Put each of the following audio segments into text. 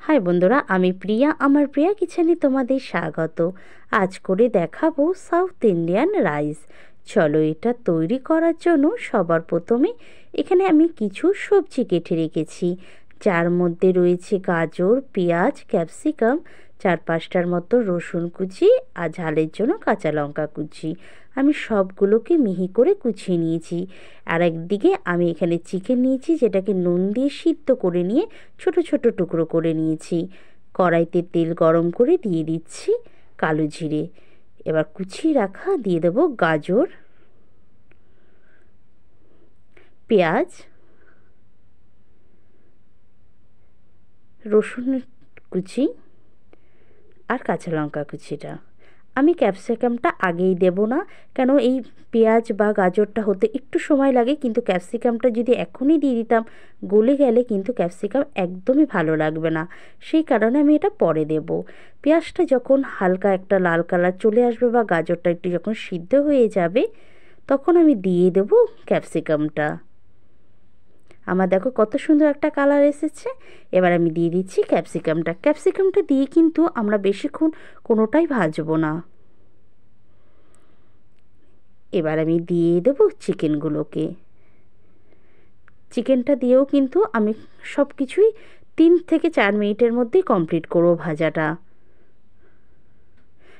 High বন্ধুরা, আমি প্রিয়া। আমার প্রিয়া কিচেনে তোমাদের স্বাগত। আজ করে দেখাবো সাউথ ইন্ডিয়ান রাইস। চলো এটা তৈরি করার জন্য সবার প্রথমে এখানে আমি কিছু সবজি কেটে রেখেছি, যার মধ্যে রয়েছে গাজর, পেঁয়াজ, ক্যাপসিকাম, 4-5টার মতো রসুন কুচি আর ঝালের জন্য কাঁচা লঙ্কা কুচি। আমি সবগুলোকে মিহি করে কুচিয়ে নিয়েছি। আর একদিকে আমি এখানে চিকেন নিয়েছি, যেটাকে নুন দিয়ে সিদ্ধ করে নিয়ে ছোট ছোট টুকরো করে নিয়েছি। কড়াইতে তেল গরম করে দিয়ে দিচ্ছি কালো জিরে। এবার কুচিয়ে রাখা দিয়ে দেবো গাজর, পেঁয়াজ, রসুন কুচি আর কাঁচা লঙ্কা কুচিটা। আমি ক্যাপসিকামটা আগেই দেব না, কেন এই পেঁয়াজ বা গাজরটা হতে একটু সময় লাগে, কিন্তু ক্যাপসিকামটা যদি এখনই দিয়ে দিতাম গলে গেলে কিন্তু ক্যাপসিকাম একদমই ভালো লাগবে না। সেই কারণে আমি এটা পরে দেব। পেঁয়াজটা যখন হালকা একটা লাল কালার চলে আসবে বা গাজরটা একটু যখন সিদ্ধ হয়ে যাবে, তখন আমি দিয়ে দেব ক্যাপসিকামটা। আমার দেখো কত সুন্দর একটা কালার এসেছে। এবার আমি দিয়ে দিচ্ছি ক্যাপসিকামটা। ক্যাপসিকামটা দিয়ে কিন্তু আমরা বেশিক্ষণ কোনোটাই ভাজবো না। এবার আমি দিয়ে দেবো চিকেনগুলোকে। চিকেনটা দিয়েও কিন্তু আমি সব কিছুই 3 থেকে 4 মিনিটের মধ্যেই কমপ্লিট করবো ভাজাটা,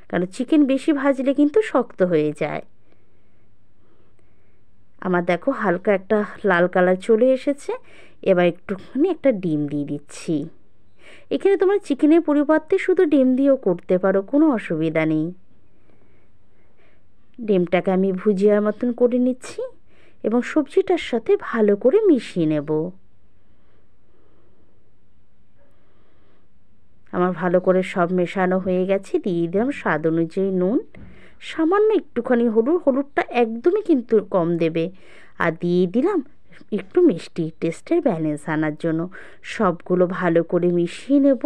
কারণ চিকেন বেশি ভাজলে কিন্তু শক্ত হয়ে যায়। আমার দেখো হালকা একটা লাল কালার চলে এসেছে। এবার একটুখানি একটা ডিম দিয়ে দিচ্ছি। এখানে তোমরা চিকেনের পরিবর্তে শুধু ডিম দিয়েও করতে পারো, কোনো অসুবিধা নেই। ডিমটাকে আমি ভুজিয়ার মতন করে নিচ্ছি এবং সবজিটার সাথে ভালো করে মিশিয়ে নেব। আমার ভালো করে সব মেশানো হয়ে গেছে। দিয়ে দিলাম স্বাদ অনুযায়ী নুন, সামান্য একটুখানি হলুদ, হলুদটা একদমই কিন্তু কম দেবে। আর দিয়ে দিলাম একটু মিষ্টি, টেস্টের ব্যালেন্স আনার জন্য। সবগুলো ভালো করে মিশিয়ে নেব।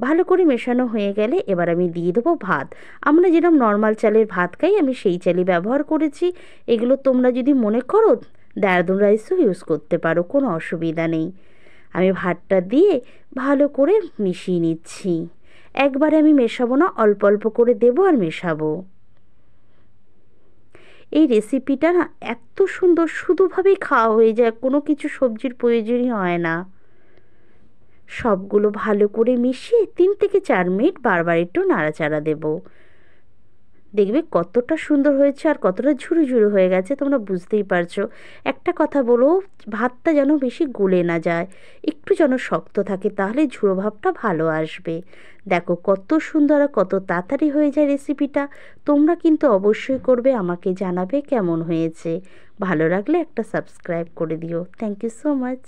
ভালো করে মেশানো হয়ে গেলে এবার আমি দিয়ে দেবো ভাত। আমরা যেরকম নর্মাল চালের ভাত খাই, আমি সেই চালই ব্যবহার করেছি। এগুলো তোমরা যদি মনে করো দেহরাদুন রাইসও ইউজ করতে পারো, কোনো অসুবিধা নেই। আমি ভাতটা দিয়ে ভালো করে মিশিয়ে নিচ্ছি। একবারে আমি মেশাবো না, অল্প অল্প করে দেবো আর মেশাবো। এই রেসিপিটা না এত সুন্দর, শুধুভাবেই খাওয়া হয়ে যায়, কোনো কিছু সবজির প্রয়োজনই হয় না। সবগুলো ভালো করে মিশিয়ে 3 থেকে 4 মিনিট বারবার একটু নাড়াচাড়া দেব। দেখবে কতটা সুন্দর হয়েছে আর কতটা ঝুরু ঝুরু হয়ে গেছে, তোমরা বুঝতেই পারছো। একটা কথা বলো, ভাতটা যেন বেশি গলে না যায়, একটু যেন শক্ত থাকে, তাহলে ঝুরো ভাবটা ভালো আসবে। দেখো কত সুন্দর আর কত তাড়াতাড়ি হয়ে যায় রেসিপিটা। তোমরা কিন্তু অবশ্যই করবে, আমাকে জানাবে কেমন হয়েছে। ভালো লাগলে একটা সাবস্ক্রাইব করে দিও। Thank you so much.